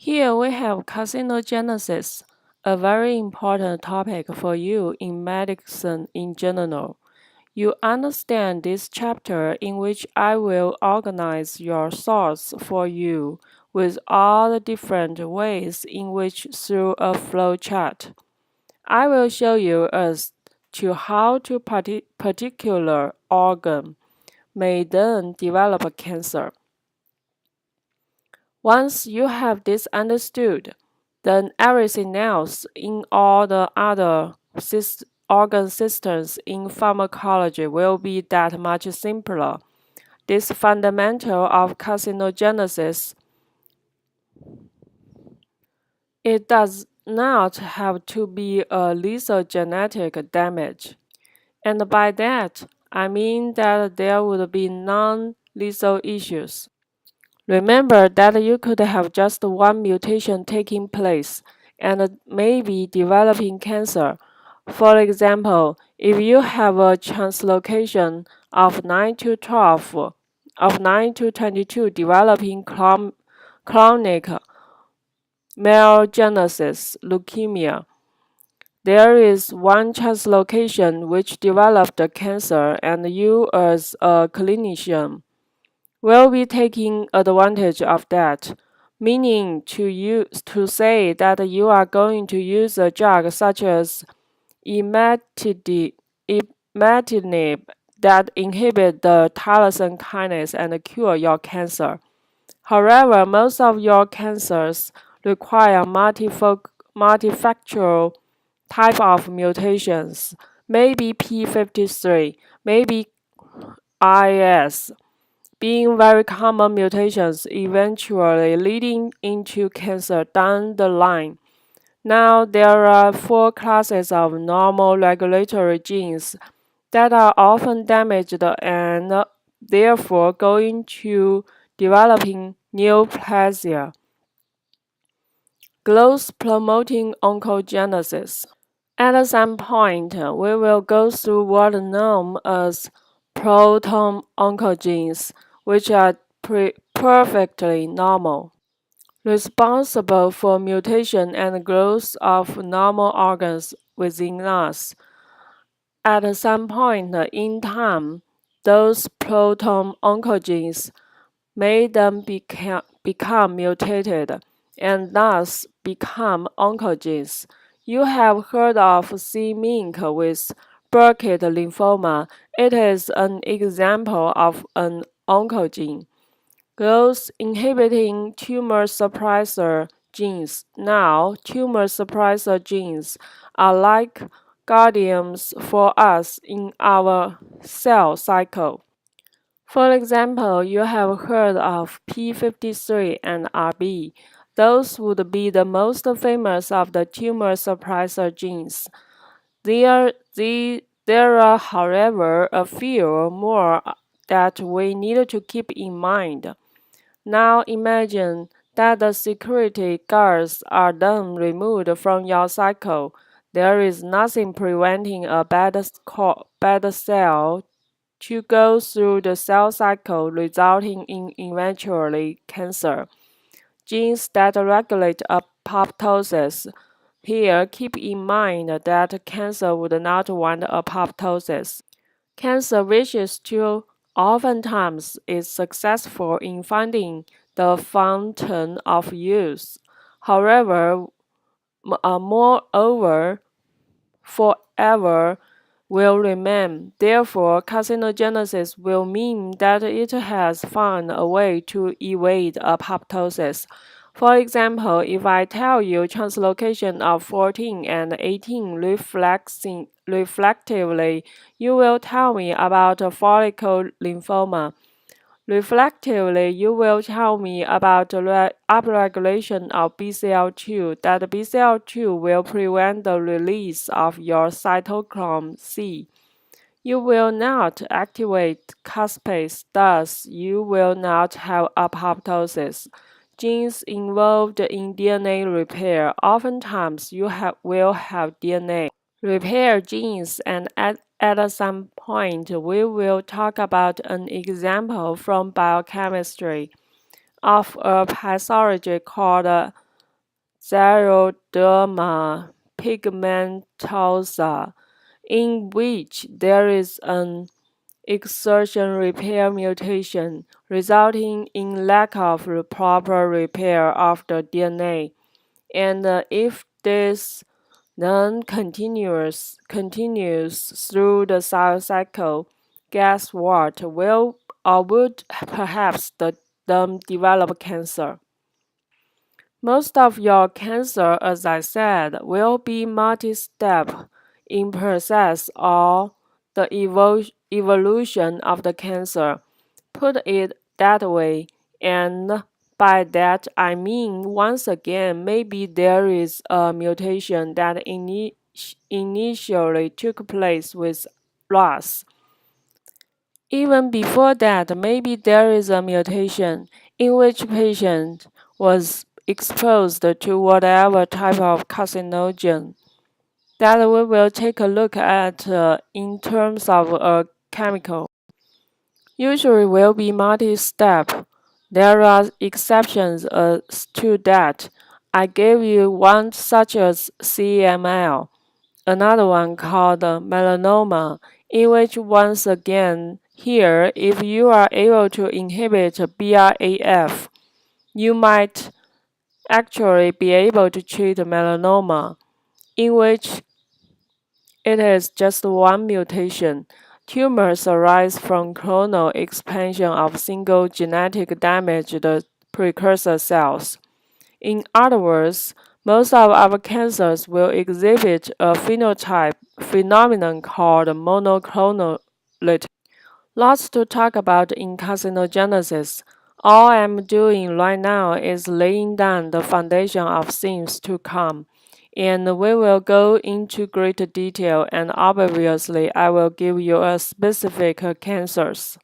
Here we have carcinogenesis, a very important topic for you in medicine in general. You understand this chapter in which I will organize your thoughts for you with all the different ways in which through a flow chart. I will show you as to how to particular organ may then develop a cancer. Once you have this understood, then everything else in all the other organ systems in pharmacology will be that much simpler. This fundamental of carcinogenesis, it does not have to be a lethal genetic damage. And by that, I mean that there would be non-lethal issues. Remember that you could have just one mutation taking place and maybe developing cancer. For example, if you have a translocation of 9 to 12, of 9 to 22 developing chronic myelogenesis leukemia, there is one translocation which developed the cancer, and you as a clinician will be taking advantage of that, meaning to say that you are going to use a drug such as imatinib that inhibit the tyrosine kinase and cure your cancer. However, most of your cancers require multifactorial type of mutations, maybe P53, maybe IS, being very common mutations eventually leading into cancer down the line. Now, there are 4 classes of normal regulatory genes that are often damaged and therefore going to developing neoplasia. Growth-promoting oncogenesis. At some point, we will go through what are known as proton oncogenes, which are perfectly normal, responsible for mutation and growth of normal organs within us. At some point in time, those proton oncogenes may then become mutated and thus become oncogenes. You have heard of C-MYC with Burkitt lymphoma. It is an example of an oncogene. Growth inhibiting tumor suppressor genes. Now, tumor suppressor genes are like guardians for us in our cell cycle. For example, you have heard of P53 and Rb. Those would be the most famous of the tumor suppressor genes. There are, however, a few more that we need to keep in mind. Now imagine that the security guards are then removed from your cycle. There is nothing preventing a bad cell to go through the cell cycle, resulting in eventually cancer. Genes that regulate apoptosis. Here, keep in mind that cancer would not want apoptosis. Cancer wishes to oftentimes is successful in finding the fountain of youth. However, moreover, forever will remain. Therefore, carcinogenesis will mean that it has found a way to evade apoptosis. For example, if I tell you translocation of 14 and 18 reflectively, you will tell me about follicle lymphoma. Reflectively, you will tell me about the upregulation of BCL2, that BCL2 will prevent the release of your cytochrome C. You will not activate caspase, thus you will not have apoptosis. Genes involved in DNA repair, oftentimes you will have DNA repair genes, and at some point we will talk about an example from biochemistry of a pathology called xeroderma pigmentosa, in which there is an exertion repair mutation, resulting in lack of proper repair of the DNA. And if this then continues through the cell cycle, guess what? Will or would perhaps them develop cancer. Most of your cancer, as I said, will be multi-step in process or the evolution of the cancer. Put it that way, and by that I mean once again maybe there is a mutation that initially took place with loss. Even before that, maybe there is a mutation in which patient was exposed to whatever type of carcinogen that we will take a look at in terms of a chemical. Usually will be multi-step. There are exceptions to that. I gave you one such as CML, another one called melanoma, in which once again here, if you are able to inhibit BRAF, you might actually be able to treat melanoma, in which it is just one mutation. Tumors arise from clonal expansion of single genetic damaged precursor cells. In other words, most of our cancers will exhibit a phenotype phenomenon called monoclonality. Lots to talk about in carcinogenesis. All I'm doing right now is laying down the foundation of things to come, and we will go into greater detail, and obviously I will give you a specific cancers.